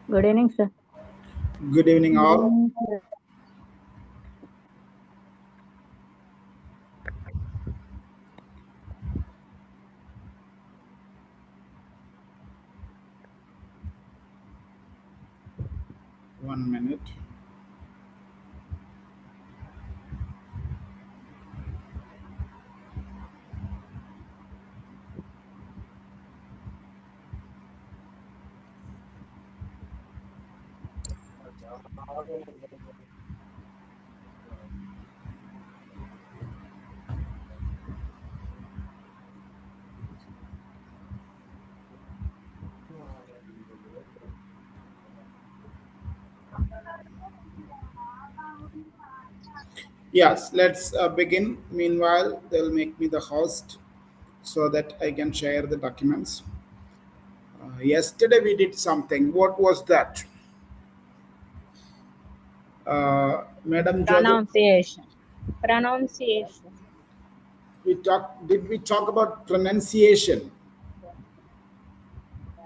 Good evening, sir. Good evening, all. One minute. Yes, let's begin. Meanwhile, they'll make me the host so that I can share the documents. Yesterday we did something. What was that? Madam Jyoti, Pronunciation. Pronunciation. we talked. Did we talk about pronunciation?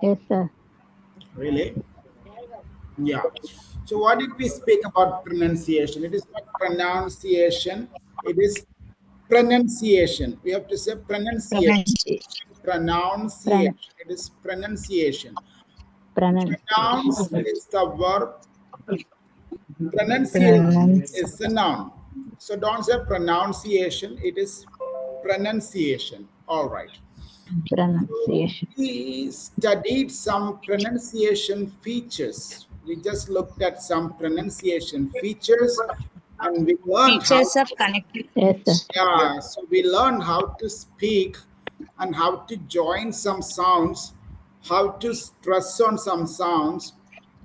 Yes, sir. Really? Yeah. So what did we speak about pronunciation? It is not pronunciation. It is pronunciation. We have to say pronunciation. Pronunciation. Pronunciation. Pron- It is pronunciation. pronunciation. Pronounce is the verb. Pronunciation Pronounce. is the noun. So don't say pronunciation. It is pronunciation. All right. So Pronunciation. we studied some pronunciation features. We just looked at some pronunciation features and we learned how, Features of connected Yes, sir. speech. yeah, so we learned how to speak and how to join some sounds, how to stress on some sounds,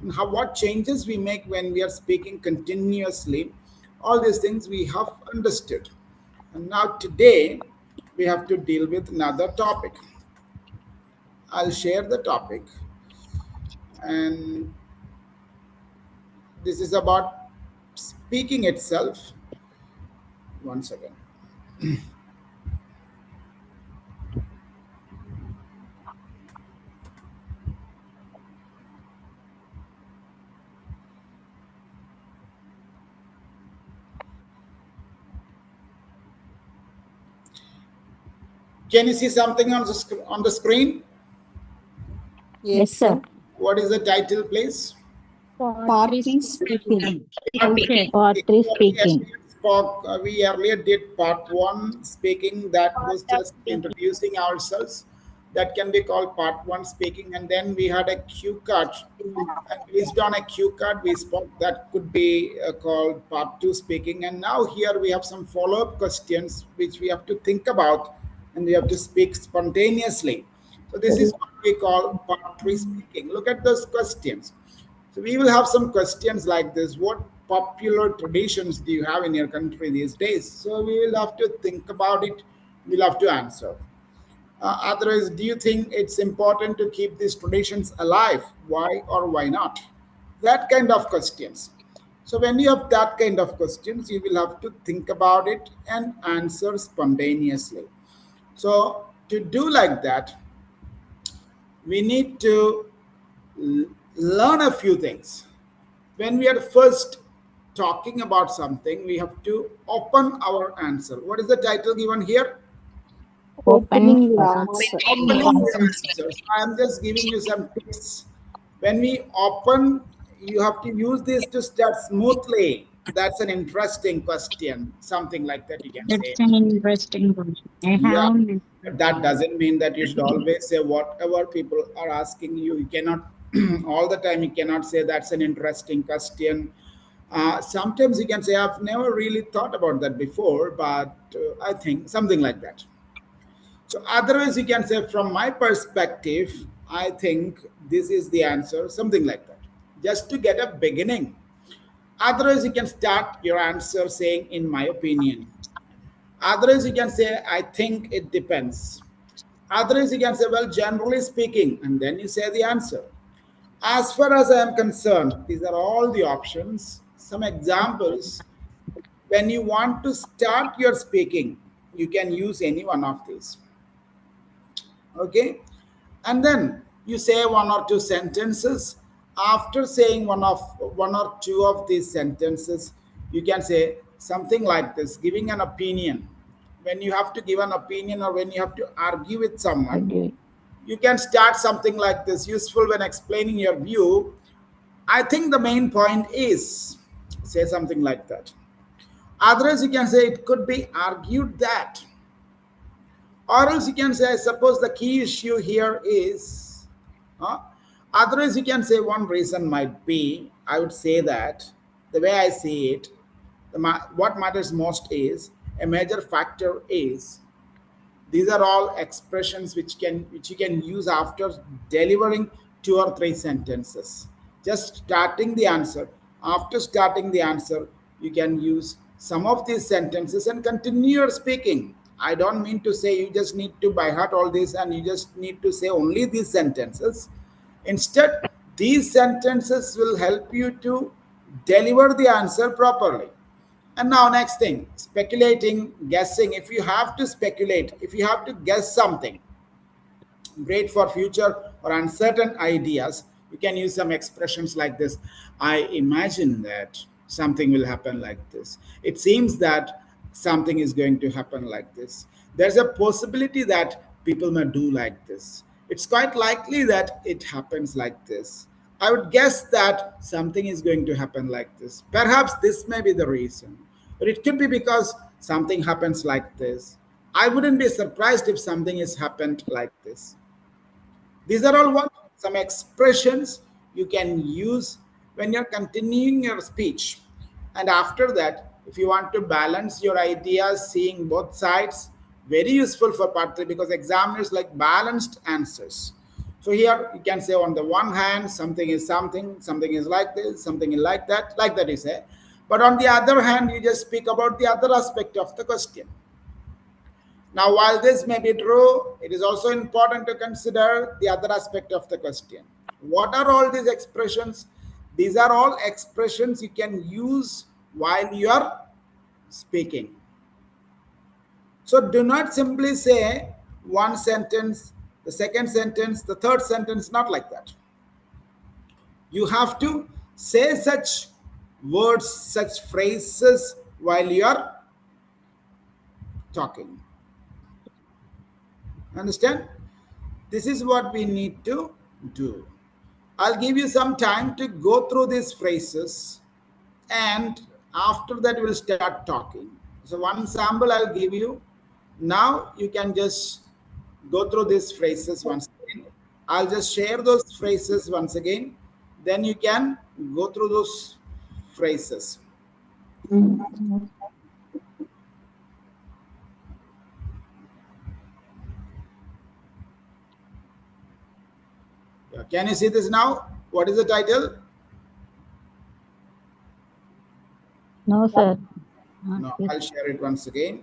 and how what changes we make when we are speaking continuously. All these things we have understood. And now today we have to deal with another topic. I'll share the topic, and this is about speaking itself. One second. Can you see something on on the screen? Yes, Yes, sir. sir. What is the title, please? Part three speaking. Speaking. Part 3 We speaking. earlier spoke. We earlier did part one, speaking. That was just introducing ourselves. That can be called part one, speaking. And then we had a cue card. And based on a cue card, we spoke. That could be called part two, speaking. And now here we have some follow-up questions which we have to think about, and we have to speak spontaneously. So this is what we call part three, speaking. Look at those questions. So we will have some questions like this. What popular traditions do you have in your country these days? So we will have to think about it. We'll have to answer. Otherwise, do you think it's important to keep these traditions alive? Why or why not? That kind of questions. So when you have that kind of questions, you will have to think about it and answer spontaneously. So to do like that, we need to l- learn a few things. When we are first talking about something, we have to open our answer. What is the title given here? Opening Opening your your answer. answer. Opening your answers. I am just giving you some tips. When we open, you have to use this to start smoothly. That's an interesting question. Something like that you can say. That's an interesting question. I Yeah, have that doesn't mean that you should always say whatever people are asking you. You cannot all the time. You cannot say that's an interesting question. Sometimes you can say I've never really thought about that before, but I think something like that. So otherwise, you can say from my perspective, I think this is the answer. Something like that, just to get a beginning. Otherwise, you can start your answer saying, "In my opinion." Otherwise, you can say, I think it depends. Otherwise, you can say, well, generally speaking, and then you say the answer. As far as I am concerned, these are all the options. Some examples. When you want to start your speaking, you can use any one of these. Okay? And then you say one or two sentences. after saying one or two of these sentences, you can say something like this, giving an opinion. When you have to give an opinion or when you have to argue with someone, Agree. you can start something like this, useful when explaining your view. I think the main point is, say something like that. Otherwise, you can say it could be argued that, or else you can say, I suppose the key issue here is, huh? Otherwise, you can say one reason might be, I would say that the way I see it, what matters most is a major factor is, these are all expressions which you can use after delivering two or three sentences. Just starting the answer. After starting the answer, you can use some of these sentences and continue your speaking. I don't mean to say you just need to by heart all this and you just need to say only these sentences. Instead, these sentences will help you to deliver the answer properly. And now, next thing, speculating, guessing. If you have to speculate, if you have to guess something great for future or uncertain ideas, you can use some expressions like this. I imagine that something will happen like this. It seems that something is going to happen like this. There's a possibility that people may do like this. It's quite likely that it happens like this. I would guess that something is going to happen like this. Perhaps this may be the reason, but it could be because something happens like this. I wouldn't be surprised if something has happened like this. These are all what some expressions you can use when you're continuing your speech. And after that, if you want to balance your ideas, seeing both sides, very useful for part three because examiners like balanced answers. So here you can say on the one hand, something is something, something is like this, something is like that you say. But on the other hand, you just speak about the other aspect of the question. Now, while this may be true, it is also important to consider the other aspect of the question. What are all these expressions? These are all expressions you can use while you are speaking. So do not simply say one sentence, the second sentence, the third sentence, not like that. You have to say such words, such phrases while you are talking. Understand? This is what we need to do. I'll give you some time to go through these phrases and after that we'll start talking. So one sample I'll give you. Now you can just go through these phrases once again. I'll just share those phrases once again. Then you can go through those phrases. Yeah. Can you see this now? What is the title? No, sir. No, I'll share it once again.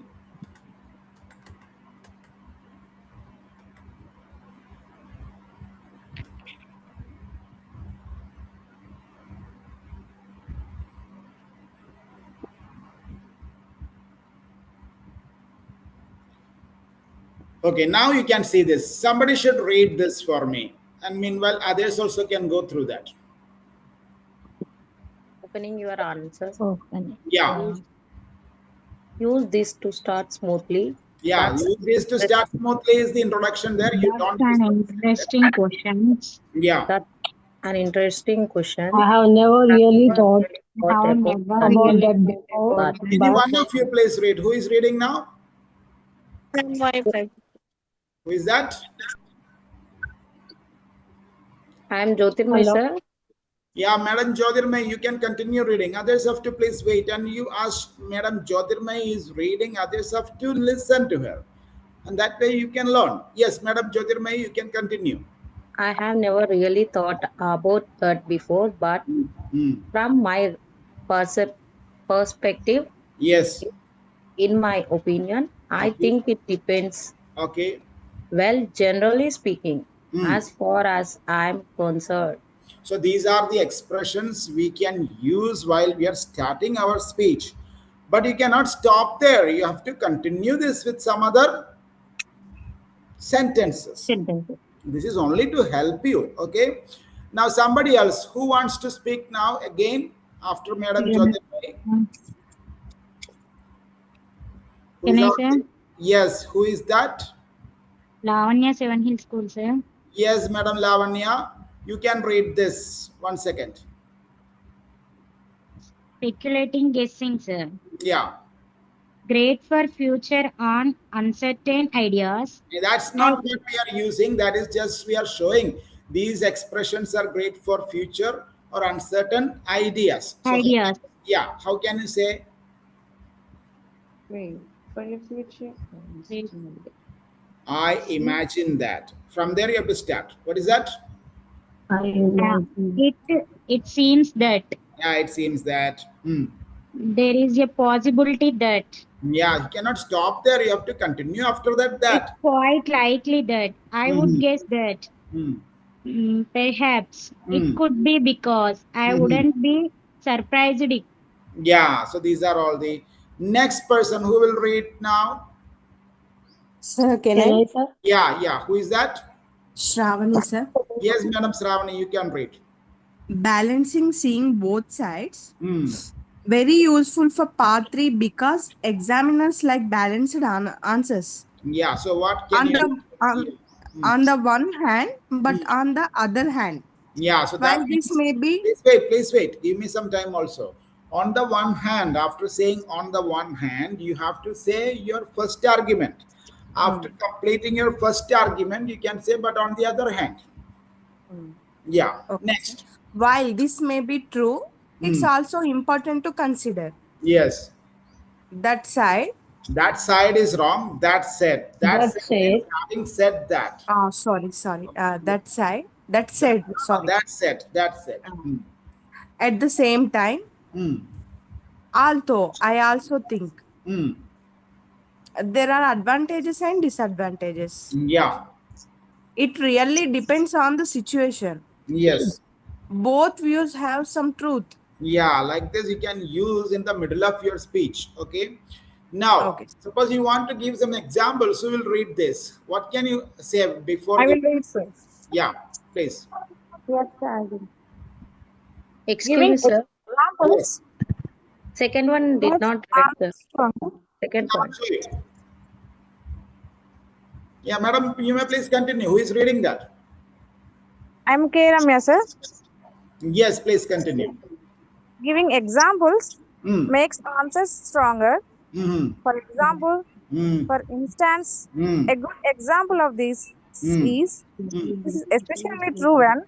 Okay, now you can see this. Somebody should read this for me. And meanwhile, others also can go through that. Opening your answer. Open. Yeah. Use this to start smoothly. Yeah, use this to start smoothly is the introduction there. You don't That's an interesting question. Yeah. That's an interesting question. I have never really thought Thought about about that. that before. But Any one of you please read. Who is reading now? my friend. Who is that? I am Jyotirmay, sir. Yeah, Madam Jyotirmay, you can continue reading. Others have to please wait. And you ask Madam Jyotirmay is reading, others have to listen to her. And that way you can learn. Yes, Madam Jyotirmay, you can continue. I have never really thought about that before, but from my perspective, yes, in my opinion, I think it depends. Okay. Well, generally speaking, as far as I'm concerned. So these are the expressions we can use while we are starting our speech. But you cannot stop there. You have to continue this with some other sentences. This is only to help you. Okay. Now somebody else who wants to speak now again after Madam Jyotirmay. Who Can is I out say? there? Yes, who is that? Lavanya Seven Hill School, sir. Yes, Madam Lavanya, you can read this. 1 second. Speculating guessing, sir. Yeah. Great for future on uncertain ideas. That's not what we are using. That is just we are showing these expressions are great for future or uncertain ideas. So, Ideas. yeah, how can you say? Wait, for your future. Great. I imagine that. From there, you have to start. What is that? I Yeah. imagine. It seems that Yeah, it seems that. there is a possibility that Yeah, you cannot stop there. You have to continue after that. it's quite likely that I would Mhm. guess that Mm. perhaps it Mm. could be because I Mhm. wouldn't be surprised if Yeah, so these are all the next person who will read now. Sir, can Can I? I, sir? Yeah. Who is that? Shravani, sir. Yes, Madam Sravani, you can read. Balancing seeing both sides. Hmm. Very useful for part 3 because examiners like balanced answers. Yeah, so what can On you? the Yeah. Hmm. on the one hand, but Hmm. on the other hand, Yeah, so while that this means, may be please wait. Give me some time also. On the one hand, after saying on the one hand, you have to say your first argument. After completing your first argument, you can say, but on the other hand. Yeah, okay, sir. next. While this may be true, it's Hmm. also important to consider Yes, that side. that side is wrong. That said, that That said means said, having said that. Sorry. That side, that said, sorry. That said. Hmm. At the same time, Hmm. although I also think Hmm. there are advantages and disadvantages. Yeah. It really depends on the situation. Yes. Both views have some truth. Yeah, like this you can use in the middle of your speech. Okay. Now, Okay. suppose you want to give some examples, who will read this? What can you say before I giving? will read, sir. Yeah, please. Yes, sir, I will. Excuse Giving me, sir. Yes. examples Second one did makes not read, sir. answers stronger. Second I'll point. show you. Yeah, madam, you may please continue. Who is reading that? I'm K. Ramya, sir. Yes, please continue. Giving examples Hmm. makes answers stronger. Hmm. For example, Hmm. for instance, Hmm. a good example of this Hmm. is Hmm. this is especially true when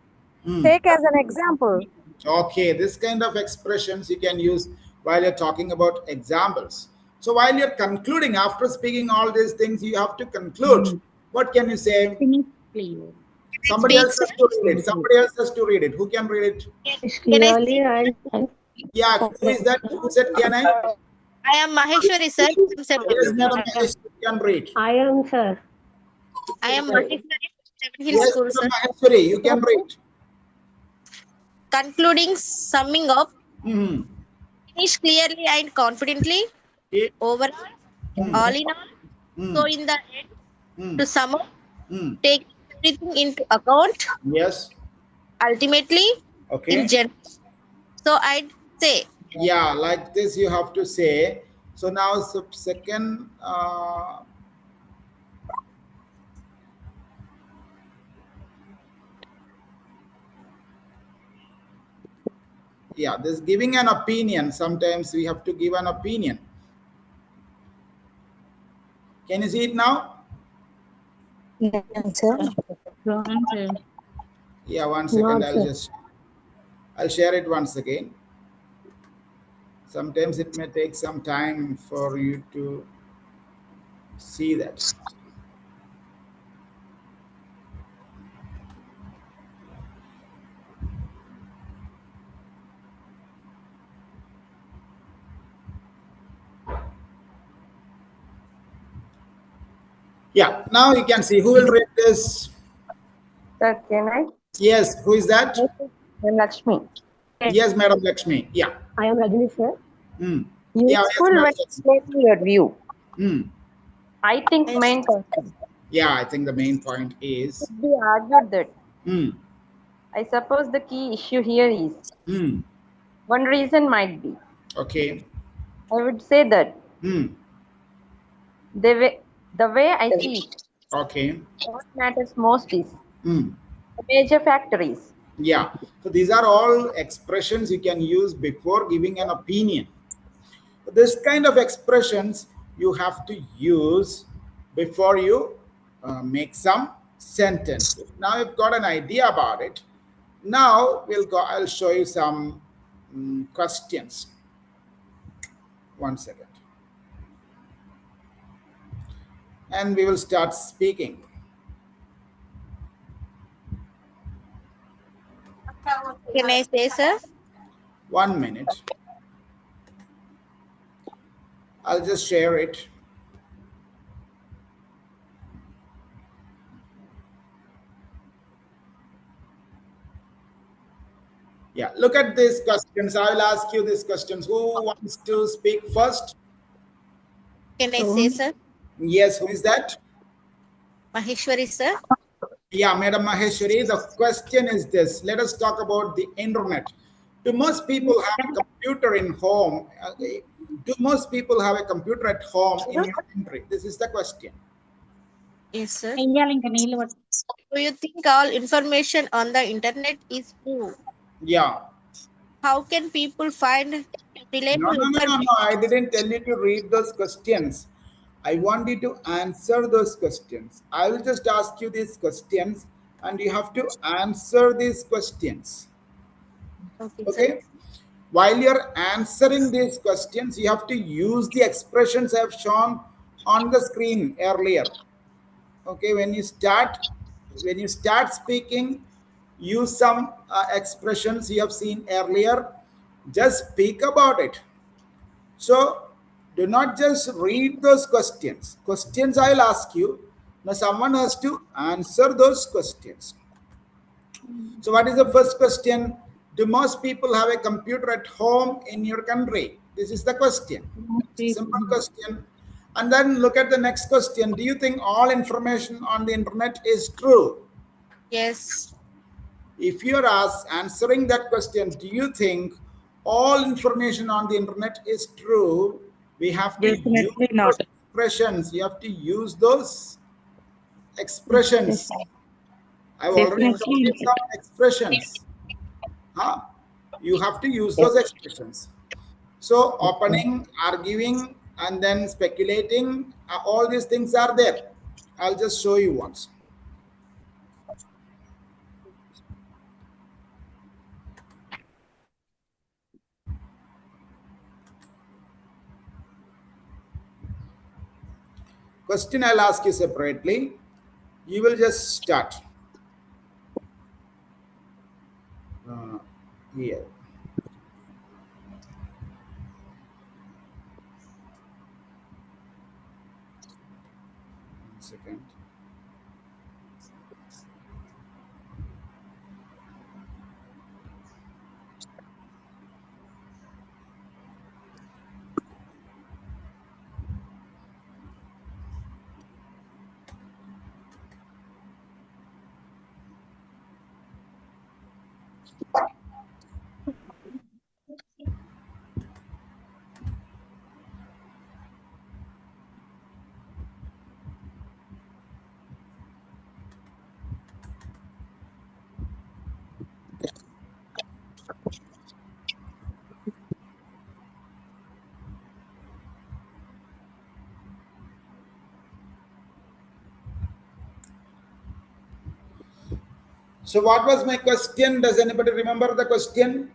Hmm. take as an example. Okay, this kind of expressions you can use while you're talking about examples. So while you're concluding, after speaking all these things, you have to conclude. What can you say? finish, please. Somebody Speak, else sir. has to read it. Somebody else has to read it. Who can read it? it's Can I clearly speak? and Yeah, who is that? Who said can I? I am Maheshwari, sir. From Yes, Seven. Madam Mahesh, you can read. I am, sir. I am Maheshwari from Seven Hill Yes, School, Madam sir. Maheshwari, you can read. Concluding, summing up, Hmm. finish clearly and confidently. Overall, all in all. So Hmm. in the end, Hmm. to sum up, Hmm. take everything into account. Yes. Ultimately, in Okay. general. So I'd say, Yeah, like this you have to say. So now second. Yeah, this giving an opinion. Sometimes we have to give an opinion. Can you see it now? Yes, sir. Wrong, sir. Yeah, 1 second. Not, sir. I'll share it once again. Sometimes it may take some time for you to see that. Yeah, now you can see who will read this. Sir, can I? Yes, who is that? Lakshmi. Yes, Madam Lakshmi. Yeah. I am Rajni, sir. Hmm. Yeah, yes, Useful Madam when Lakshmi. explaining your view. Hmm. I think main concern Yeah, I think the main point is. should be argued that Hmm. I suppose the key issue here is Hmm. one reason might be. Okay. I would say that Hmm. the way I see it, Okay. what matters most is Hmm. the major factor is. Yeah. So these are all expressions you can use before giving an opinion. This kind of expressions you have to use before you make some sentence. Now you've got an idea about it. Now we'll go. I'll show you some questions. 1 second, and we will start speaking. Can I say, sir? 1 minute. I'll just share it. Yeah, look at these questions. I will ask you these questions. Who wants to speak first? Can I say, sir? Yes, who is that? Maheshwari, sir. Yeah, Madam Maheshwari, the question is this. Let us talk about the internet. Do most people have a computer in home? Do most people have a computer at home in your country? This is the question. Yes, sir. వెయ్యాలి ఇంకా నీళ్ళు పట్టు. Do you think all information on the internet is true? Yeah. How can people find No, reliable no, no, no, information? no. I didn't tell you to read those questions. I want you to answer those questions. I will just ask you these questions and you have to answer these questions. Okay, Okay? sir. While you're answering these questions, you have to use the expressions I have shown on the screen earlier. Okay, when you start speaking, use some expressions you have seen earlier. Just speak about it. So do not just read those questions. Questions I'll ask you. Now someone has to answer those questions. So what is the first question? Do most people have a computer at home in your country? This is the question. It's a simple question. And then look at the next question. Do you think all information on the internet is true? Yes. If you're answering that question, do you think all information on the internet is true? We have to use Definitely not. those expressions. You have to use those expressions. I've already Definitely shown you not. some expressions. Huh? You have to use those expressions. So opening, arguing, and then speculating, all these things are there. I'll just show you once. Question I'll ask you separately. You will just start. Here. One second. So what was my question? Does anybody remember the question?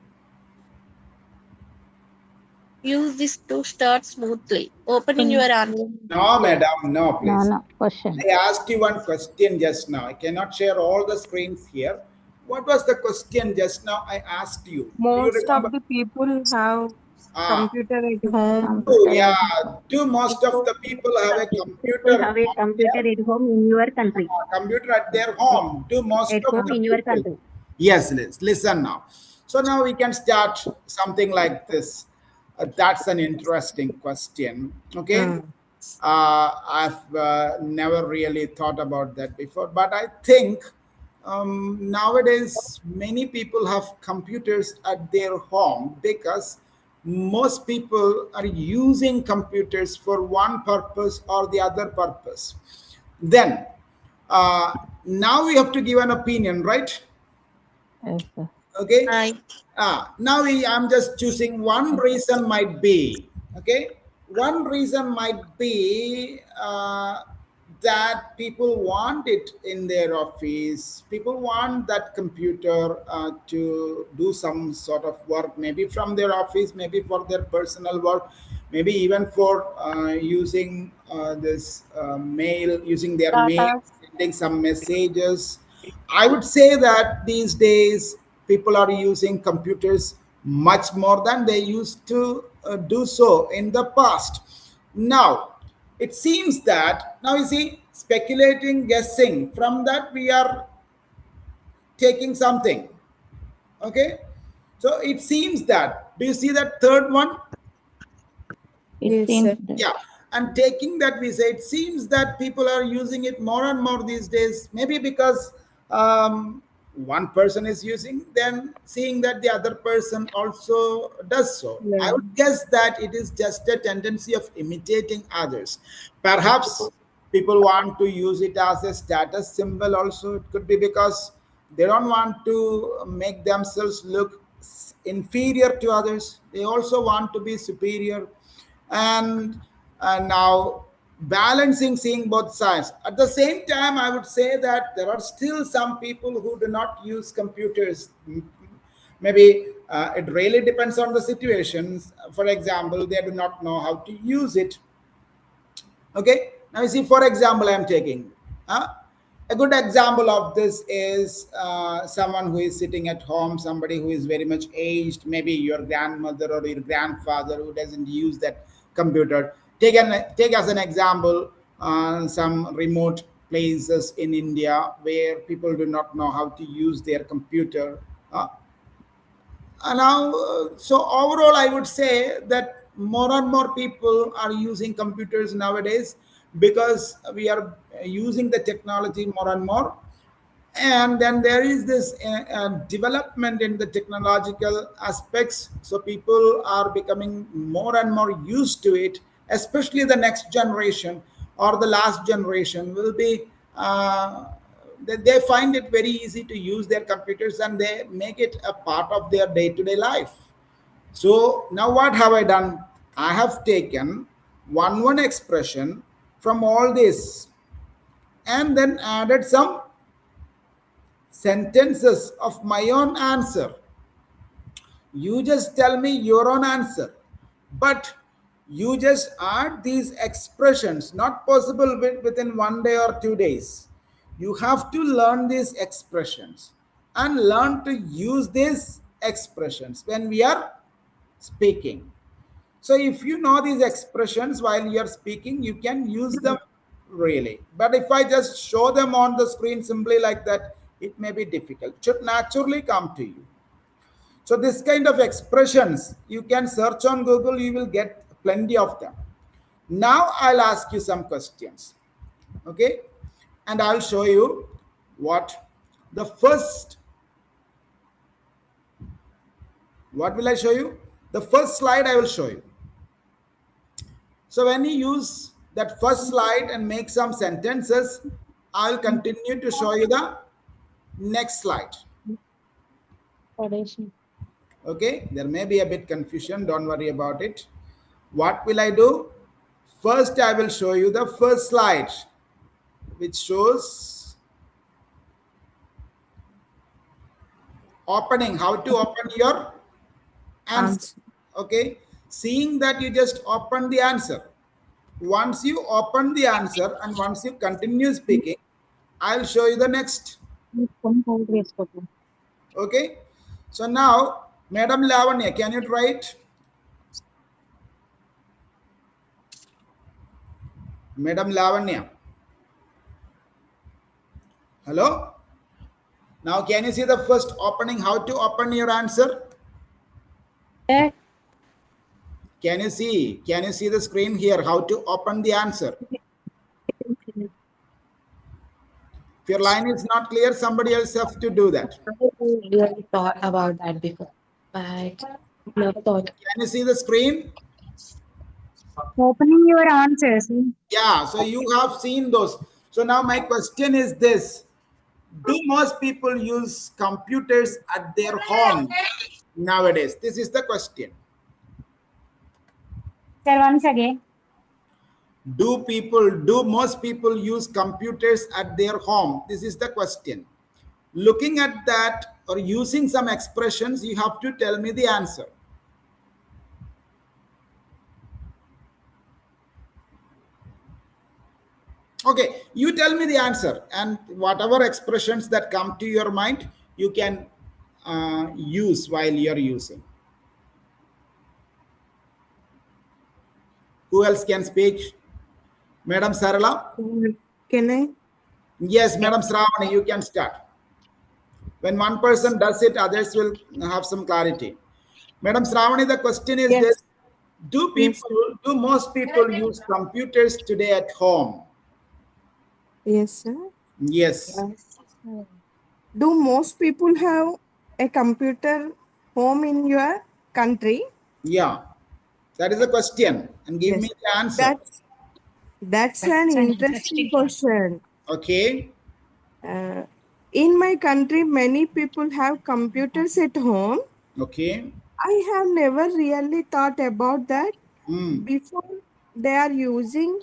Use this to start smoothly. Opening your answer. No, madam, no, please. No, question. I asked you one question just now. I cannot share all the screens here. What was the question just now I asked you? Do you Most remember? of the people have Ah, computer at home. oh, yeah. Do most of the people have a computer have a on computer their, at home in your country. computer at their home? Do most At of home the in your people? country. Yes, listen now. So now we can start something like this. That's an interesting question. Okay. I've never really thought about that before, but I think nowadays many people have computers at their home because most people are using computers for one purpose or the other purpose. Then now we have to give an opinion, right? Yes, sir. Okay. I. Now I'm just choosing one reason might be, okay, one reason might be that people want it in their office. People want that computer to do some sort of work, maybe from their office, maybe for their personal work, maybe even for using this mail, using their mail, Data. sending some messages. I would say that these days people are using computers much more than they used to do so in the past. Now, it seems that now you see, speculating, guessing, from that we are taking something. Okay, so it seems that, do you see that third one? It Yes, seems sir. that Yeah, and taking that we say it seems that people are using it more and more these days, maybe because one person is using, then seeing that the other person also does so. I Yeah. would guess that it is just a tendency of imitating others. Perhaps people want to use it as a status symbol also. It could be because they don't want to make themselves look inferior to others. They also want to be superior. And now balancing, seeing both sides at the same time, I would say that there are still some people who do not use computers. Maybe it really depends on the situations. For example, they do not know how to use it. Okay, now you see, for example, I am taking a good example of this is someone who is sitting at home, somebody who is very much aged, maybe your grandmother or your grandfather who doesn't use that computer. Take as an example some remote places in India where people do not know how to use their computer. Now, so overall, I would say that more and more people are using computers nowadays because we are using the technology more and more. And then there is this development in the technological aspects. So people are becoming more and more used to it, especially the next generation or the last generation will be. They find it very easy to use their computers and they make it a part of their day-to-day life. So now what have I done? I have taken one expression from all this and then added some sentences of my own answer. You just tell me your own answer, but you just add these expressions, not possible within 1 day or 2 days. You have to learn these expressions and learn to use these expressions when we are speaking. So if you know these expressions while you are speaking, you can use them really. But if I just show them on the screen simply like that, it may be difficult. It should naturally come to you. So this kind of expressions, you can search on Google, you will get plenty of them. Now I'll ask you some questions. Okay? And I'll show you what the first, what will I show you? The first slide I will show you. So when you use that first slide and make some sentences, I'll continue to show you the next slide. Okay, there may be a bit confusion, don't worry about it. What will I do? First, I will show you the first slide, which shows opening, how to open your answer. Okay, seeing that you just open the answer. Once you open the answer and once you continue speaking, I'll show you the next. Okay, so now, Madam Lavanya, can you try it? Madam Lavanya. Hello? Now, can you see the first opening? How to open your answer? Can you see? Can you see the screen here? How to open the answer? If your line is not clear, somebody else have to do that. I really thought about that before, but never thought. Can you see the screen? Opening your answers. Yeah, so you have seen those. So now my question is this. Do most people use computers at their home nowadays? This is the question. Sir, once again. Do most people use computers at their home? This is the question. Looking at that or using some expressions, you have to tell me the answer. Okay, you tell me the answer, and whatever expressions that come to your mind, you can use while you're using. Who else can speak? Madam Sarala? Can I? Yes, Madam Sravani, you can start. When one person does it, others will have some clarity. Madam Sravani, the question is Yes. this. Yes. Do most people use computers today at home? Yes, sir. Yes. Do most people have a computer home in your country? Yeah. That is the question. And give me Yes. the answer. That's an interesting question. Okay. In my country, many people have computers at home. Okay. I have never really thought about that Mm. before they are using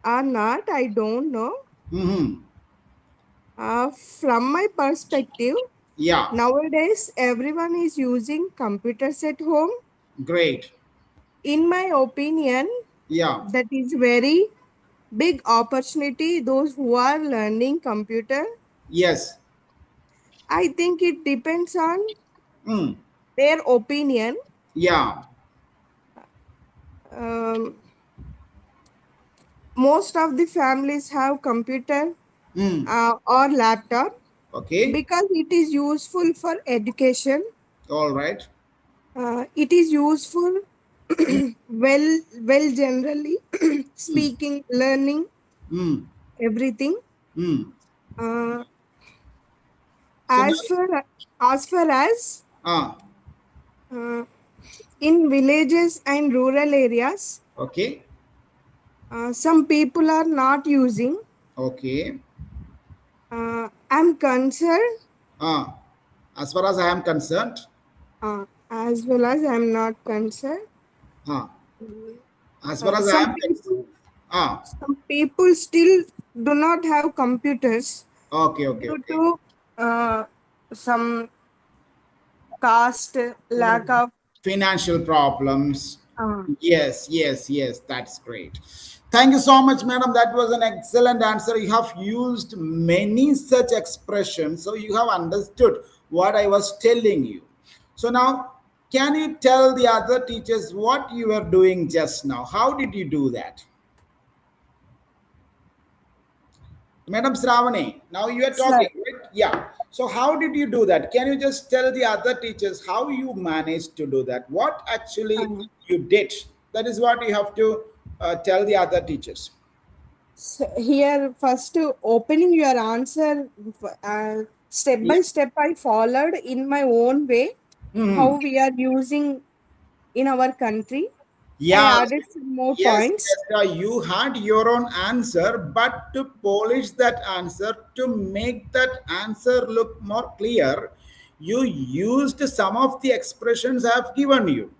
or not. I don't know. Mm-hmm. From my perspective, Yeah. nowadays everyone is using computers at home. Great. In my opinion, Yeah. that is very big opportunity. Those who are learning computer, Yes. I think it depends on Mm. their opinion. Yeah. Most of the families have computer Mm. or laptop Okay. because it is useful for education. All right. It is useful well generally Mm. speaking, learning Mm. everything. Mm. Uh, So now, as far as ah, uh, in villages and rural areas, okay. some people are not using. Okay. I'm concerned Ah, as far as I am concerned, as well as I'm not concerned. ah, as far as I Some am people, concerned, ah, some people still do not have computers okay, okay, due okay. to some caste, lack of. Financial problems. Uh, Yes, yes, yes. That's great. Thank you so much, madam. That was an excellent answer. You have used many such expressions, so you have understood what I was telling you. So now, can you tell the other teachers what you were doing just now? How did you do that? Madam Sravani, now you are Sir, talking, right? Yeah. So how did you do that? Can you just tell the other teachers how you managed to do that? What actually you did? That is what you have to tell the other teachers. here first opening your answer, step Yeah. by step I followed in my own way Mhm. how we are using in our country. I Yeah. added some more Yes, points. yes, you had your own answer, but to polish that answer, to make that answer look more clear, you used some of the expressions I have given you.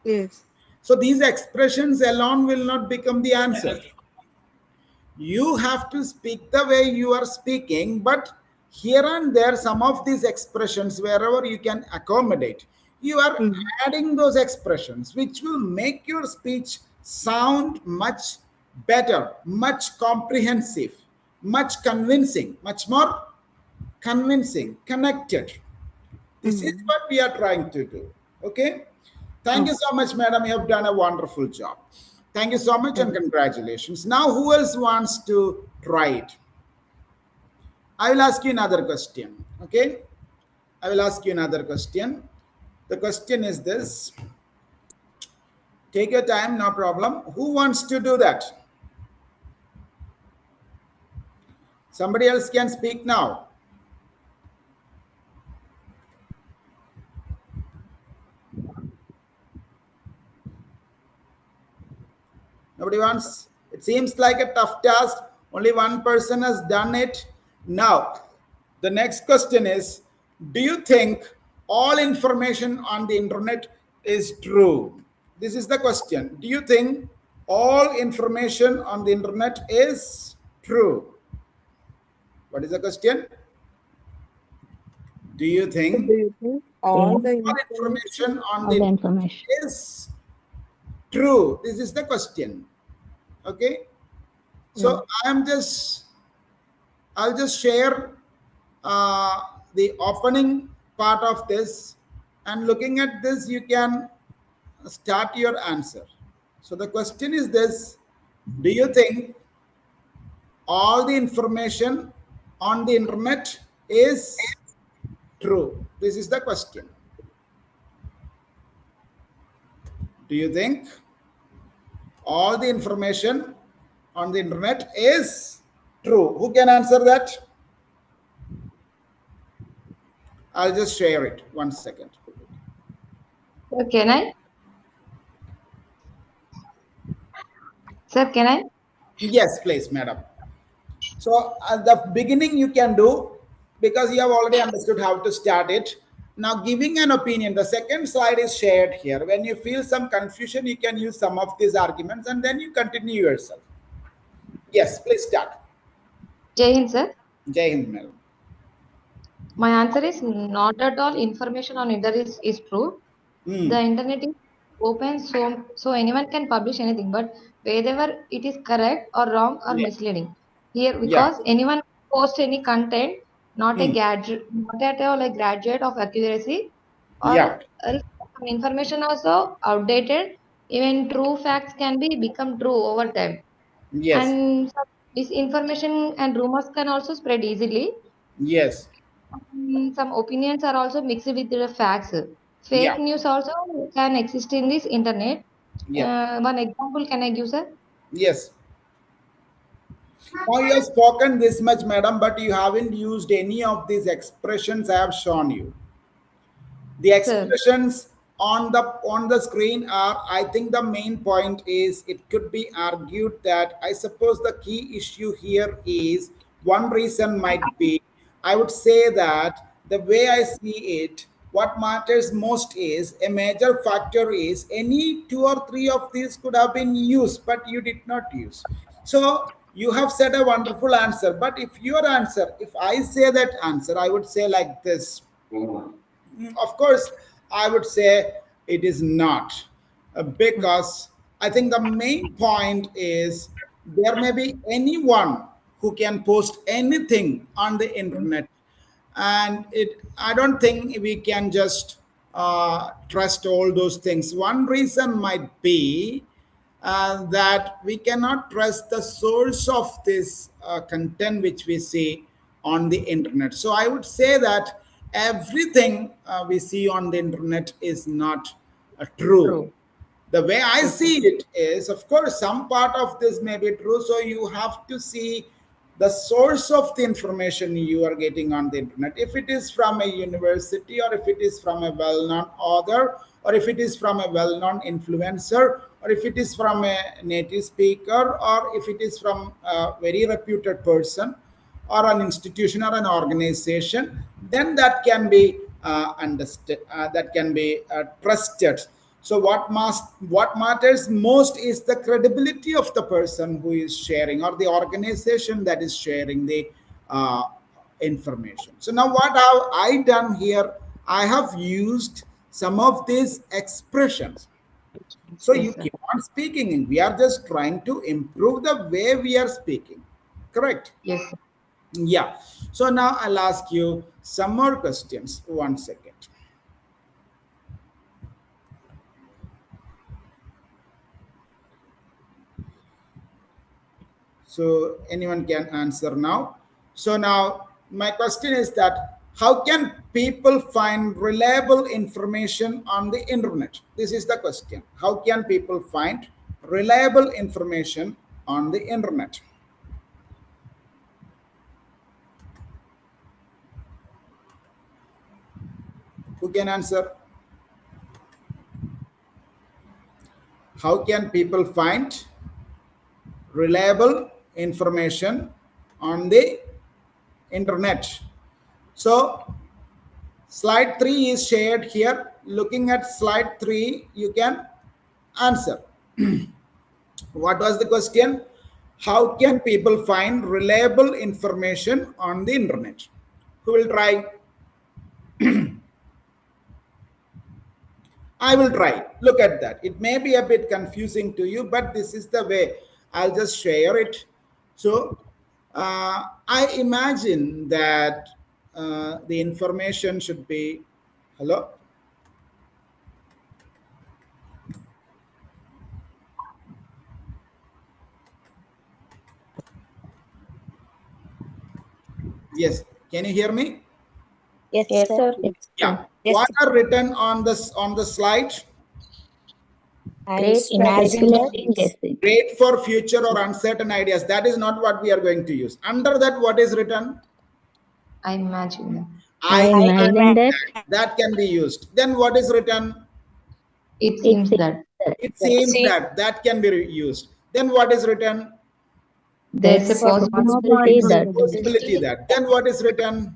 Yes. So these expressions alone will not become the answer. You have to speak the way you are speaking, but here and there, some of these expressions, wherever you can accommodate, you are Mhm. adding those expressions, which will make your speech sound much better, much comprehensive, much convincing, much more convincing, connected. This is Mhm. what we are trying to do. Okay. Thank you Okay. so much, madam. You have done a wonderful job. Thank you so much and Thank congratulations. Now, who else wants to try it? I will ask you another question. Okay. I will ask you another question. The question is this. Take your time, no problem. Who wants to do that? Somebody else can speak now. Nobody wants? It seems like a tough task. Only one person has done it. Now, the next question is, do you think all information on the internet is true? This is the question. Do you think all information on the internet is true? What is the question? Do you So think do you think all the all information? information on All the the internet information. is true? This is the question. Okay. So I'll just share the opening part of this, and looking at this, you can start your answer. So the question is this: do you think all the information on the internet is true? This is the question. Do you think all the information on the internet is true? Who can answer that? I'll just share it. 1 second. Sir, can I? Sir, can I? Yes, please, madam. So at the beginning you can do, because you have already understood how to start it. Now giving an opinion, the second slide is shared here. When you feel some confusion, you can use some of these arguments and then you continue yourself. Yes, please start. Jai Hind, sir. Jai Hind, madam. My answer is not at all information on internet is true. The internet is open, so anyone can publish anything, but whether it is correct or wrong or Yeah. misleading. Here, Yeah. because anyone post any content, not a Hmm. gadget, not at all a graduate of accuracy, or Yeah. else some information also outdated. Even true facts can be become true over time, Yes. and some misinformation and rumors can also spread easily. Yes. Some opinions are also mixed with the facts. Yeah. Fake news also can exist in this internet. Yeah. One example can I give, sir? Yes. Now you have spoken this much, madam, but you haven't used any of these expressions I have shown you. The Sir, expressions on the screen are, I think the main point is, it could be argued that, I suppose the key issue here is, one reason might be, I would say that the way I see it, what matters most is, a major factor is, any two or three of these could have been used but you did not use. So you have said a wonderful answer, but if your answer, if I say that answer, I would say like this. Of course, I would say it is not, because I think the main point is, there may be anyone who can post anything on the internet, and I don't think we can just trust all those things. One reason might be that we cannot trust the source of this content which we see on the internet. So I would say that everything we see on the internet is not true. true. The way I Okay. see it is, of course, some part of this may be true. So you have to see the source of the information you are getting on the internet. If it is from a university, or if it is from a well known author, or if it is from a well known influencer, or if it is from a native speaker, or if it is from a very reputed person, or an institution or an organization, then that can be understood, that can be trusted. So what matters most is the credibility of the person who is sharing, or the organization that is sharing the uh, information. So now what have I done here? I have used some of these expressions. So you Yes, sir. keep on speaking. We are just trying to improve the way we are speaking. Correct? Yes, sir. Yeah. So now I'll ask you some more questions. 1 second. So anyone can answer now. So now my question is that, how can people find reliable information on the internet? This is the question. How can people find reliable information on the internet? Who can answer? How can people find reliable information on the internet? So slide 3 is shared here. Looking at slide 3, you can answer. What was the question? How can people find reliable information on the internet? Who will try? I will try. Look at that. It may be a bit confusing to you, but this is the way. I'll just share it. So, I imagine that the information should be. Hello? Yes. Can you hear me? Yes, Yes, sir. sir. Yeah. Yes, What are written on the slide? Great imagining guessing. Great for future or uncertain ideas. That is not what we are going to use. Under that, what is written? I imagine. I imagine that That can be used. Then what is written? It it seems seems that that It seems that can be used. Then what is written? there's a there's a possibility possibility that Possibility that. Then what is written?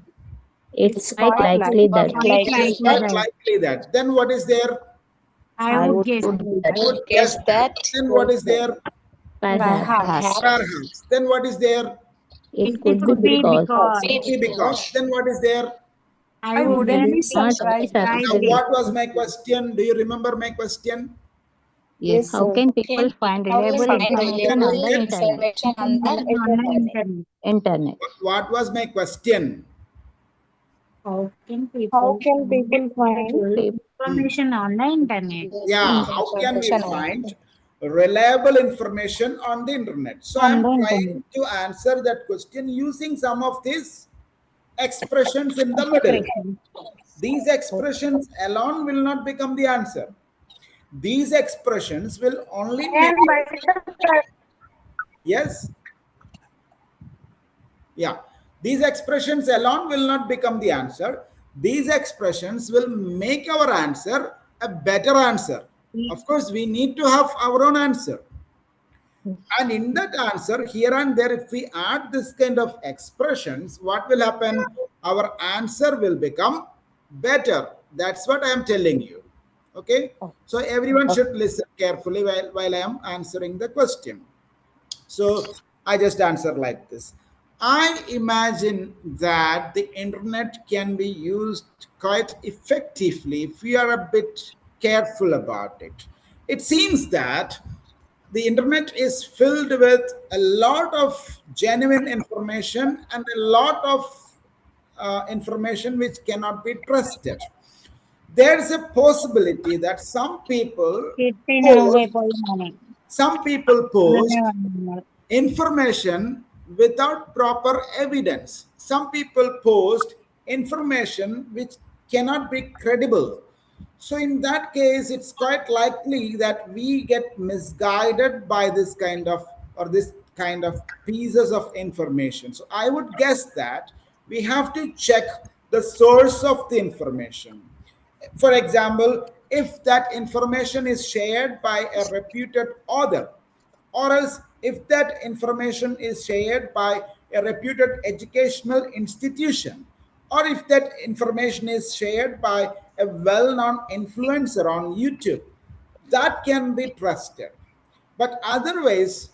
it's quite likely that Quite likely Quite that. likely that. Then what is there? I I would would guess put that. that Would guess that. Then what is there? perhaps Perhaps. Then what is there? it It could be could be because because. Maybe because. Then what is there? I I would wouldn't be guess. not be surprised. Now, surprised. what was my question? Do you remember my question? yes. How can people find reliable information on the internet? Information on the internet. Internet. What was my question? How can How people can find people find information on the internet? Yeah, how can we find reliable information on the internet? So I'm trying to answer that question using some of these expressions in the middle. Expression. These expressions alone will not become the answer. These expressions will only make. Yes. Yeah. These expressions alone will not become the answer. These expressions will make our answer a better answer. Of course, we need to have our own answer. And in that answer, here and there, if we add this kind of expressions, what will happen? Our answer will become better. That's what I am telling you. Okay? So everyone should listen carefully while I am answering the question. So I just answer like this. I imagine that the internet can be used quite effectively if we are a bit careful about it. It seems that the internet is filled with a lot of genuine information and a lot of information which cannot be trusted. There's a possibility that some people post information without proper evidence. Some people post information which cannot be credible. So, in that case, it's quite likely that we get misguided by this kind of pieces of information. So, I would guess that we have to check the source of the information. For example, if that information is shared by a reputed author, or else if that information is shared by a reputed educational institution, or if that information is shared by a well-known influencer on YouTube, that can be trusted. But otherwise,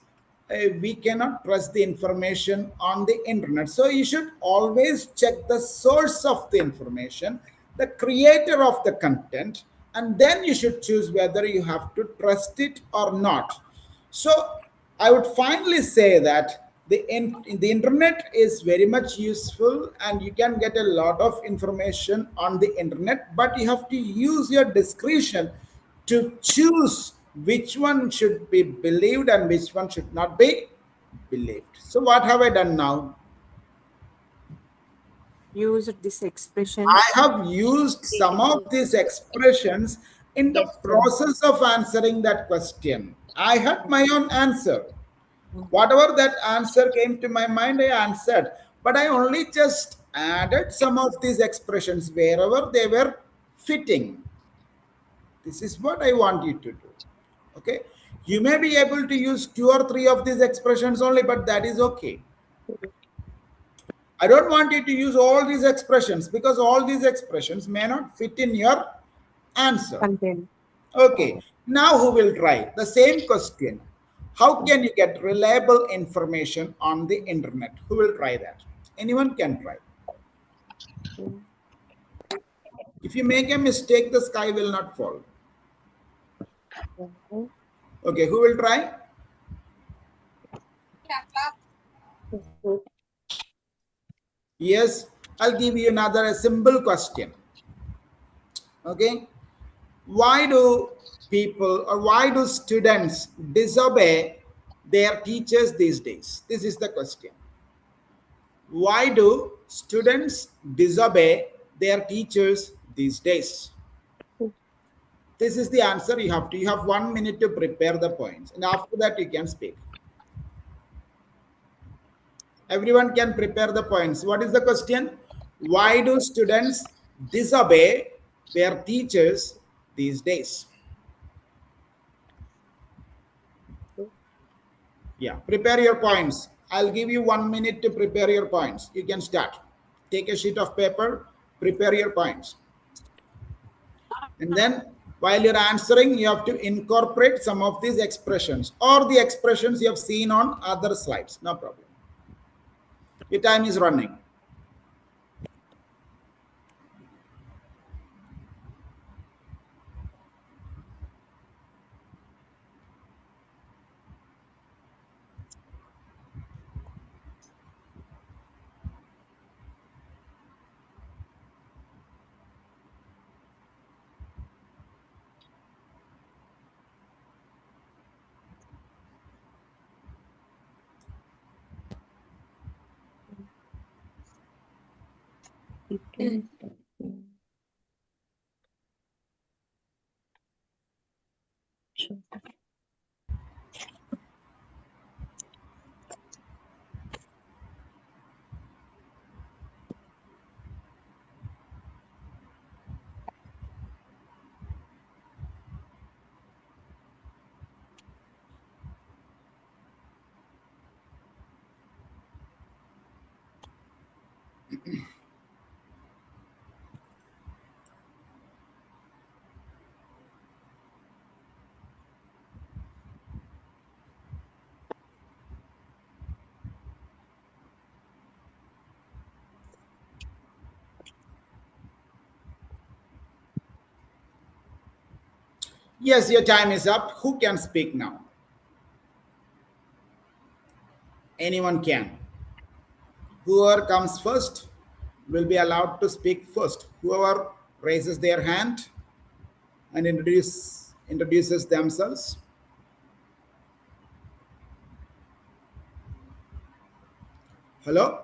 we cannot trust the information on the internet. So you should always check the source of the information, the creator of the content, and then you should choose whether you have to trust it or not. So I would finally say that the internet is very much useful and you can get a lot of information on the internet, but you have to use your discretion to choose which one should be believed and which one should not be believed. So what have I done now? Use this expression. I have used some of these expressions in the process of answering that question. I had my own answer. Whatever that answer came to my mind, I answered. But I only just added some of these expressions wherever they were fitting. This is what I want you to do. Okay, you may be able to use 2 or 3 of these expressions only, but that is okay. I don't want you to use all these expressions because all these expressions may not fit in your answer. Content. Okay, now who will try the same question? How can you get reliable information on the internet? Who will try that? Anyone can try. If you make a mistake, the sky will not fall. Okay, who will try? Yes, I'll give you another a simple question. Okay, why do people or why do students disobey their teachers these days? This is the question. Why do students disobey their teachers these days? This is the answer you have to. You have 1 minute to prepare the points, and after that you can speak. Everyone can prepare the points. What is the question? Why do students disobey their teachers these days? Yeah, prepare your points. I'll give you 1 minute to prepare your points. You can start. Take a sheet of paper, prepare your points. And then while you're answering, you have to incorporate some of these expressions or the expressions you have seen on other slides. No problem. Your time is running. Yes, your time is up. Who can speak now? Anyone can. Whoever comes first will be allowed to speak first. Whoever raises their hand and introduces themselves. Hello?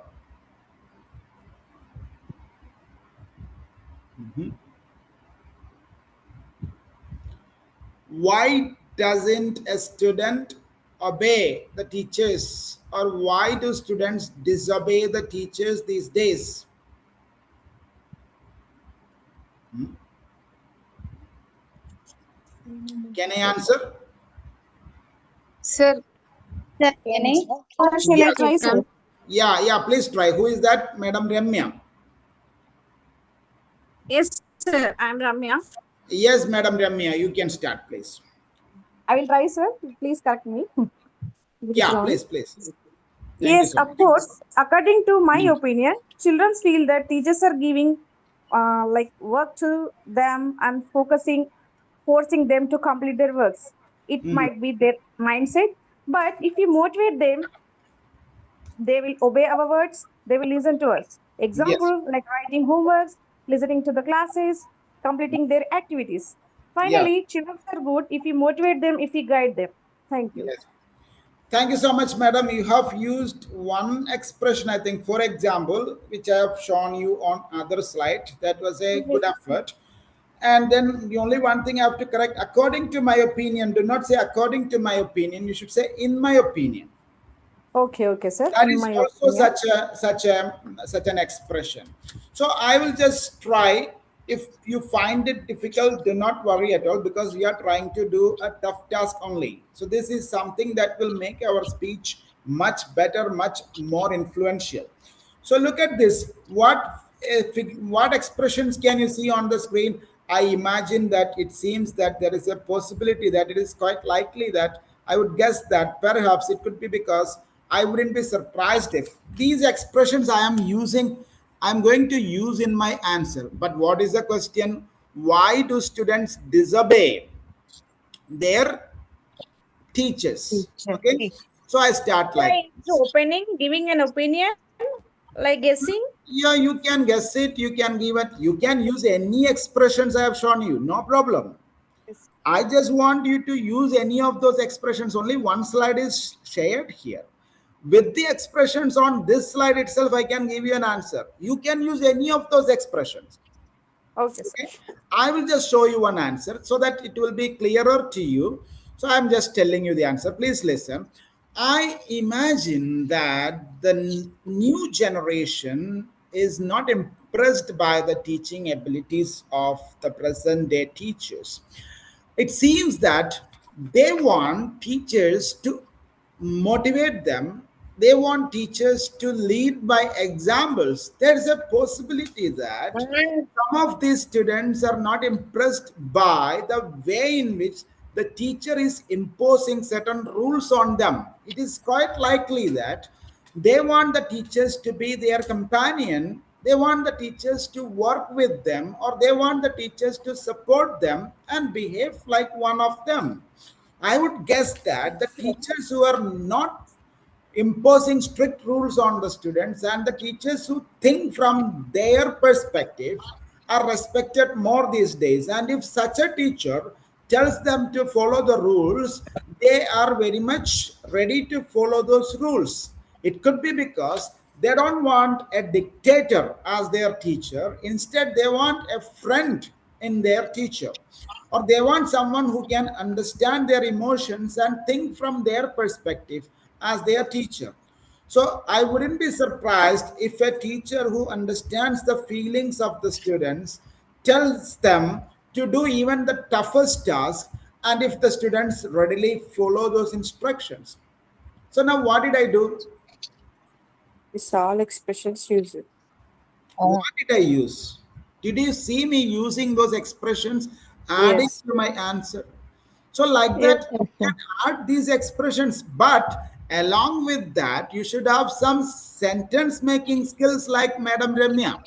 Why doesn't a student obey the teachers, or why do students disobey the teachers these days? Can I answer? Sir, Sir, can I? shall I Yes. try, sir? Yeah, please try. Who is that? Madam Ramya. Yes, sir. I'm Ramya. Yes, Madam Ramya, you can start, please. I will try, sir. Please correct me. If it's Yeah, wrong. please. Thank you Yes, so of much. course. According to my opinion, children feel that teachers are giving like work to them and forcing them to complete their works. It Mhm. might be their mindset, but if you motivate them, they will obey our words, they will listen to us. Yes, Example like writing homeworks, listening to the classes, completing their activities. yeah, Finally, children are good if we motivate them, if we guide them. Thank you. yes. Thank you so much, madam. You have used one expression, I think, for example, which I have shown you on other slide. That was a good effort. And then the only one thing I have to correct, according to my opinion, do not say according to my opinion. You should say in my opinion. Okay, sir. That In is my also opinion. such an expression. So I will just try If you find it difficult, do not worry at all, because we are trying to do a tough task only. So this is something that will make our speech much better, much more influential. So look at this. What expressions can you see on the screen? I imagine that it seems that there is a possibility that it is quite likely that I would guess that perhaps it could be, because I wouldn't be surprised if these expressions I'm going to use in my answer. But what is the question? Why do students disobey their teachers? Okay. So I start like Like opening, giving an opinion, like guessing. yeah, you can guess it, you can give it, you can use any expressions I have shown you, no problem. Yes. I just want you to use any of those expressions. Only one slide is shared here. With the expressions on this slide itself, I can give you an answer. You can use any of those expressions. Okay, sir. Okay. I will just show you one answer so that it will be clearer to you. So I'm just telling you the answer. Please listen. I imagine that the new generation is not impressed by the teaching abilities of the present day teachers. It seems that they want teachers to motivate them. They want teachers to lead by examples. There's a possibility that some of these students are not impressed by the way in which the teacher is imposing certain rules on them. It is quite likely that they want the teachers to be their companion. They want the teachers to work with them, or they want the teachers to support them and behave like one of them. I would guess that the teachers who are not imposing strict rules on the students, and the teachers who think from their perspective, are respected more these days. And if such a teacher tells them to follow the rules, they are very much ready to follow those rules. It could be because they don't want a dictator as their teacher. Instead, they want a friend in their teacher, or they want someone who can understand their emotions and think from their perspective as their teacher. So I wouldn't be surprised if a teacher who understands the feelings of the students tells them to do even the toughest task, and if the students readily follow those instructions. So now what did I do? These all expressions used. What did I use? Did you see me using those expressions, adding Yes. to my answer? So, like Yes. that, you can add these expressions, but along with that, you should have some sentence making skills like Madam Ramya.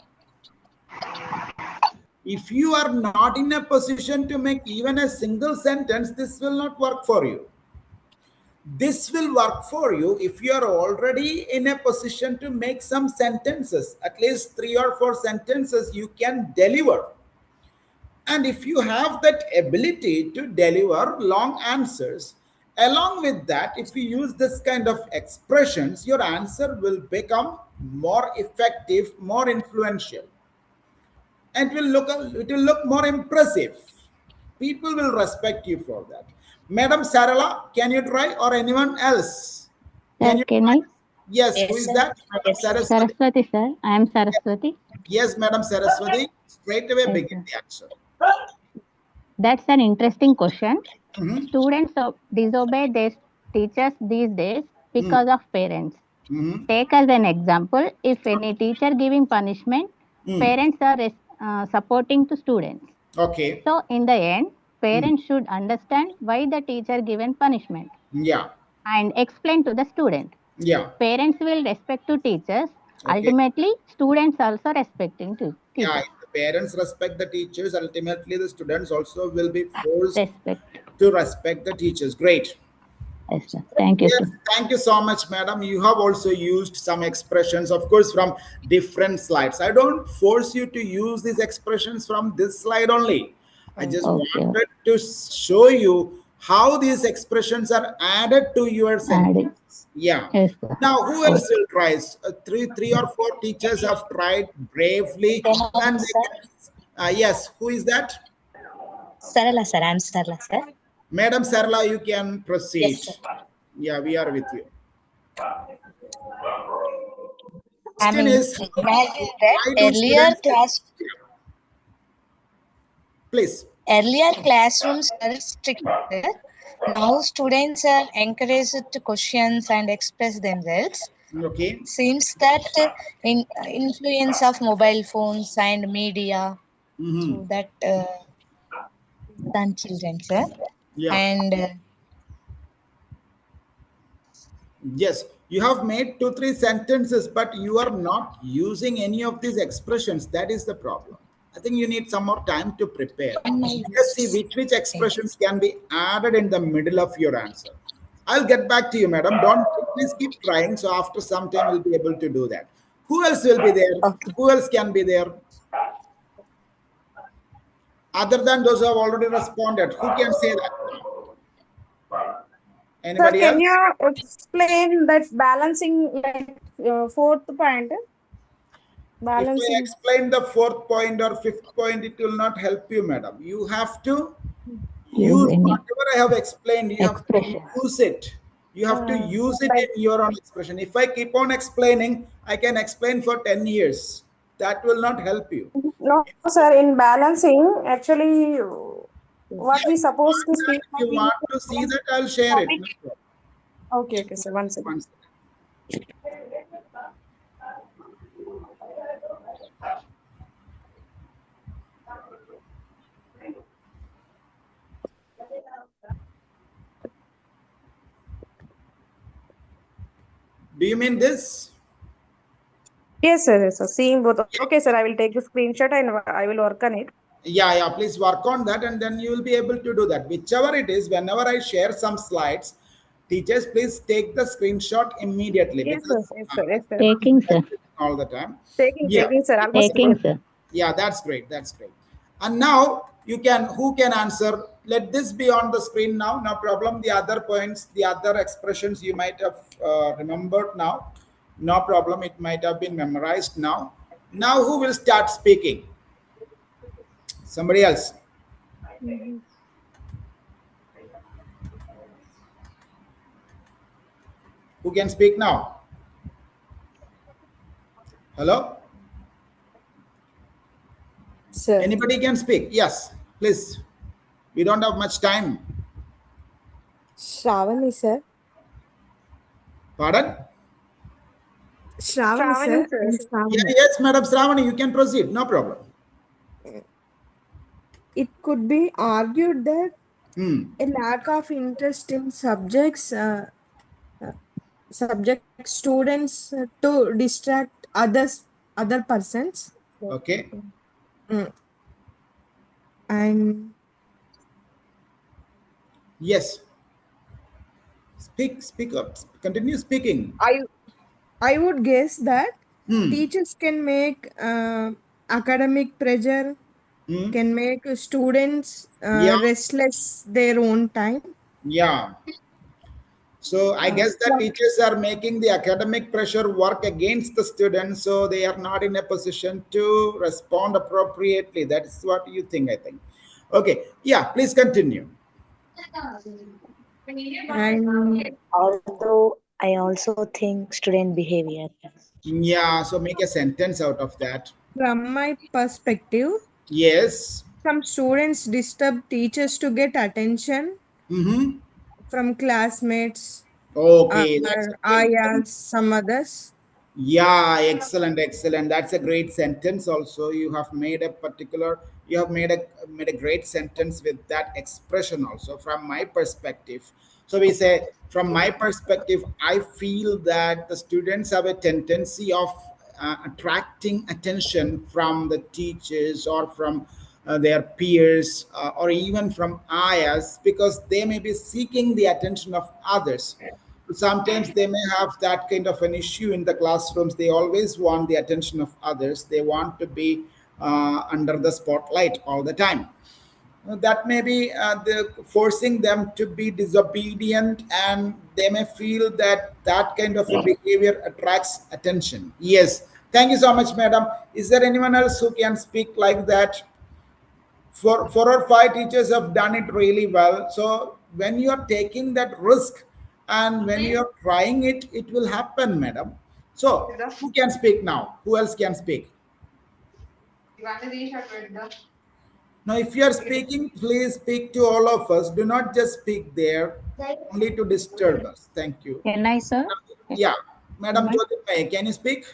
If you are not in a position to make even a single sentence, this will not work for you. This will work for you if you are already in a position to make some sentences, at least 3 or 4 sentences you can deliver. And if you have that ability to deliver long answers, along with that, if you use this kind of expressions, your answer will become more effective, more influential, and it will look more impressive. People will respect you for that. Madam Sarala, can you try, or anyone else? Sir, Can you can try? I? Yes, who Yes, is that? Madam Saraswati. Saraswati, sir. I am Saraswati. Yes, Madam Saraswati. Straight away Yes, begin sir. the answer. That's an interesting question. Mhm. Students disobey their teachers these days Mhm. because of parents. Mhm. Take as an example, if any teacher giving punishment, Mm. parents are supporting to students. Okay. So in the end, Mm. parents should understand why the teacher given punishment Yeah. and explain to the student. Yeah. Parents will respect to teachers. Okay. Ultimately, students also respecting to Yeah. teachers. If the parents respect the teachers, ultimately the students also will be forced Respect. to respect the teachers. Great. Yes, sir. Thank you, Yes, sir. thank you so much, madam. You have also used some expressions, of course, from different slides. I don't force you to use these expressions from this slide only. I just Okay. wanted to show you how these expressions are added to your Adding. sentence. Yeah. Yes, sir. Now, who else will try? Three or four teachers have tried bravely, and they can, yes, who is that? Sarala, sir. I'm Sarala, sir. Madam Sarla, you can Yes, proceed. sir. Yeah, we are with you. I'm Question is, imagine that why do earlier students? class. Please. Earlier classrooms were stricter. Now students are encouraged to question and express themselves. Okay. Seems that in influence of mobile phones and media, Mm-hmm. so that than children, sir. Yeah. And Yes, you have made two, three sentences, but you are not using any of these expressions. That is the problem. I think you need some more time to prepare. Let's see which expressions can be added in the middle of your answer. I'll get back to you, madam. Don't please keep trying. So after some time, we'll be able to do that. Who else will be there? okay. Who else can be there? Other than those who have already responded, who can say that now? Sir, Anybody can else? you explain that balancing like fourth point? If I Balancing. explain the fourth point or fifth point, it will not help you, madam. You have to Use use any whatever I have explained. You have to expressions. use it. You have to use it Like in your own expression. If I keep on explaining, I can explain for 10 years. That will not help you. no, sir. In balancing, actually, what Yeah, we if you supposed want to that, speak. if you want to see that, I'll share it. No problem. Okay, okay, sir. One second. One second. Do you mean this? Yes, sir. Yes, sir. Seeing both. Okay, sir. I will take the screenshot and I will work on it. Yeah, please work on that, and then you will be able to do that. Whichever it is, whenever I share some slides, teachers, please take the screenshot immediately, Yes, sir. because Yes, sir. I Yes, sir. cannot Taking, share sir. everything all the time. Taking, Yeah, taking, sir. Almost Taking, there. sir. yeah, that's great. That's great. And now you can, who can answer? Let this be on the screen now. No problem. The other points, the other expressions you might have remembered now. No problem. It might have been memorized now. Now, who will start speaking? Somebody else. Who can speak now? Hello? Sir. Anybody can speak? Yes, please. We don't have much time. Shravani, sir. Pardon? Shravani, Shravani, sir. sir. Yeah, yes, Madam Sravani, you can proceed. No problem. It could be argued that Hmm. a lack of interest in subject students to distract other persons. Okay. Mm. And Yes. Speak up. Continue speaking. I I would guess that Hmm. teachers can make academic pressure, Hmm. can make students Yeah. restless their own time. Yeah. So I guess that From teachers are making the academic pressure work against the students, so they are not in a position to respond appropriately. That is what you think, I think. Okay. Yeah, please continue. and Although I also think student behavior. Yeah, so make a sentence out of that. from my perspective, Yes. some students disturb teachers to get attention Mm-hmm. from classmates Okay, that's a or great ayas, sentence. some others. Yeah, excellent, excellent. That's a great sentence. Also, you have made a particular, you have made a great sentence with that expression. Also, from my perspective, so we say, from my perspective, I feel that the students have a tendency of attracting attention from the teachers or from their peers or even from ayahs, because they may be seeking the attention of others. Sometimes they may have that kind of an issue in the classrooms. They always want the attention of others. They want to be under the spotlight all the time. That may be forcing them to be disobedient, and they may feel that that kind of a behavior attracts attention. Yes, thank you so much, madam. Is there anyone else who can speak like that? Four or five teachers have done it really well. So when you are taking that risk and when you are trying it, it will happen, madam. So who can speak now? Who else can speak? Now, if you are speaking, please speak to all of us. Do not just speak there, only to disturb us. Thank you. Can I, sir? Yeah, Am Madam I? Jyotirmay, can you speak?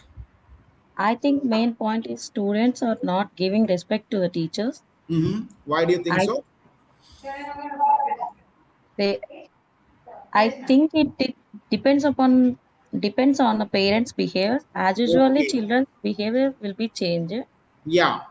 I think main point is students are not giving respect to the teachers. Why do you think I so? they I think it depends on the parents' behavior. As usually, Okay. children's behavior will be changed. Yeah.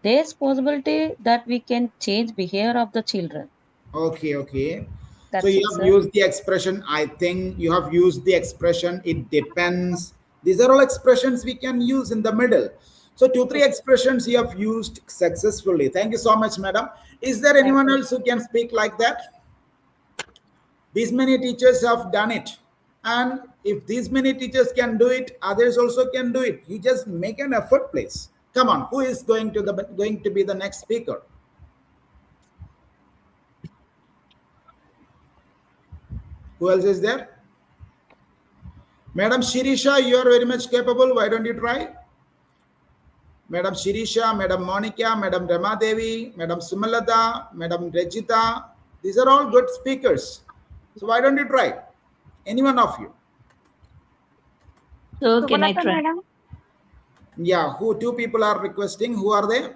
There's possibility that we can change behavior of the children. Okay, okay. So That's you it, have sir. used the expression, I think you have used the expression, it depends. These are all expressions we can use in the middle. So two, three expressions you have used successfully. Thank you so much, madam. Is there Thank anyone you. else who can speak like that? These many teachers have done it. And if these many teachers can do it, others also can do it. You just make an effort, please. Come on, who is going to be the next speaker? Who else is there? Madam Shirisha, you are very much capable. Why don't you try? Madam Shirisha, Madam Monica, Madam Rama Devi, Madam Sumalada, Madam Regita. These are all good speakers. So why don't you try? Any one of you. So can I Sumalata try? madam. Yeah, who two people are requesting? Who are they?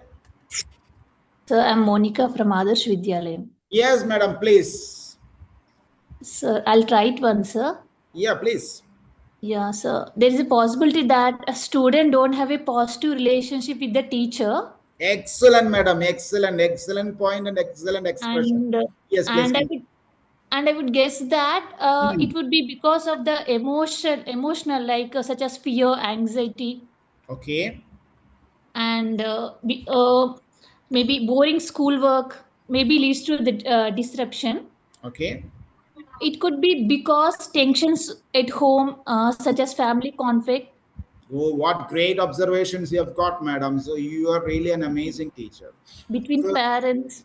So I'm Monica from Adarsh Vidyalayam. Yes, madam, please. Sir, I'll try it once, sir. Yeah, please. Yeah, sir. There is a possibility that a student don't have a positive relationship with the teacher, Excellent, madam. Excellent, excellent point and excellent expression. and Yes, please. and I would guess that it would be because of the emotional like such as fear, anxiety, Okay. and maybe boring schoolwork maybe leads to the disruption. Okay. It could be because tensions at home, such as family conflict Oh, what great observations you have got, madam. So you are really an amazing teacher. between So, parents,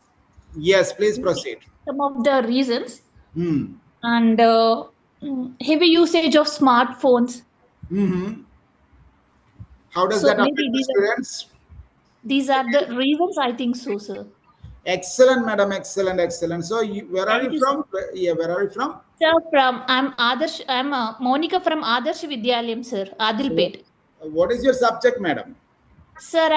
yes, please proceed. some of the reasons, Hmm. and heavy usage of smartphones. Mm-hmm. How does So that maybe affect the students? these are the reasons I think so, sir. Excellent, madam. Excellent, excellent. So, where are Thank you you, sir. from? Yeah, where are you from? Sir, I'm Adarsh. I'm Monica from Adarsh Vidyalayam, sir, So, Adilpet. what is your subject, madam? Sir,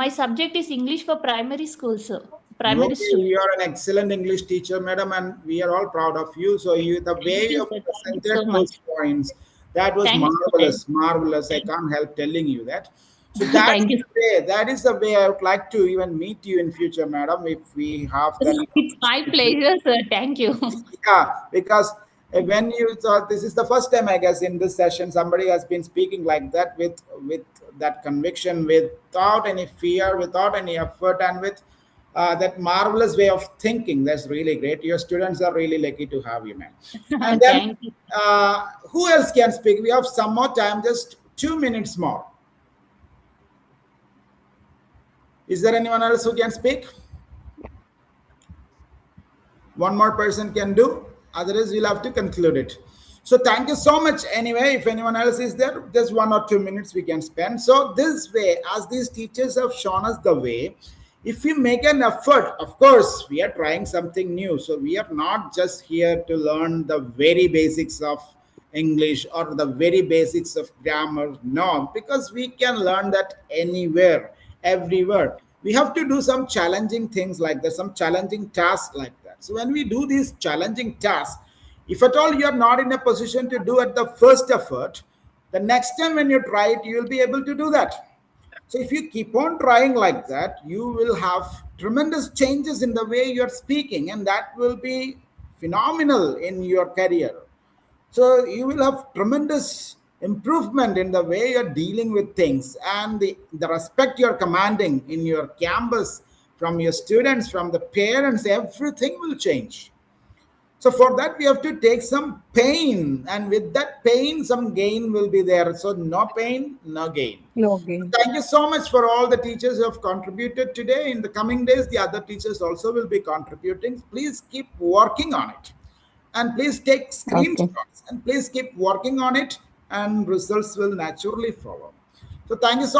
my subject is English for primary school, sir. Primary Okay, you students. are an excellent English teacher, madam, and we are all proud of you. So, the way Thank you, you have sir. Thank you so presented much. those points, that was Thank you, sir. marvelous, marvelous. I can't help telling you that. So, Thank you. that is the way I would like to even meet you in future, madam, if we have that It's my opportunity. pleasure, sir. Thank you. Yeah, because when you thought this is the first time, I guess, in this session, somebody has been speaking like that with that conviction, without any fear, without any effort, and with that marvelous way of thinking. That's really great. Your students are really lucky to have you, man. And then, Thank you. who else can speak? We have some more time, just 2 minutes more. Is there anyone else who can speak? One more person can do, otherwise we'll have to conclude it. So thank you so much. Anyway, if anyone else is there, just 1 or 2 minutes we can spend. So this way, as these teachers have shown us the way, if we make an effort, of course we are trying something new, so we are not just here to learn the very basics of English or the very basics of grammar. No, because we can learn that anywhere, everywhere. We have to do some challenging things like that, some challenging tasks like that. So when we do these challenging tasks, if at all you are not in a position to do at the first effort, the next time when you try it, you will be able to do that. So if you keep on trying like that, you will have tremendous changes in the way you are speaking, and that will be phenomenal in your career. So you will have tremendous improvement in the way you're dealing with things, and the respect you're commanding in your campus from your students, from the parents, everything will change. So for that, we have to take some pain, and with that pain, some gain will be there. So no pain, no gain. Login. Thank you so much for all the teachers who have contributed today. In the coming days, the other teachers also will be contributing. Please keep working on it. And please take Okay. screenshots and please keep working on it, and results will naturally follow. So thank you so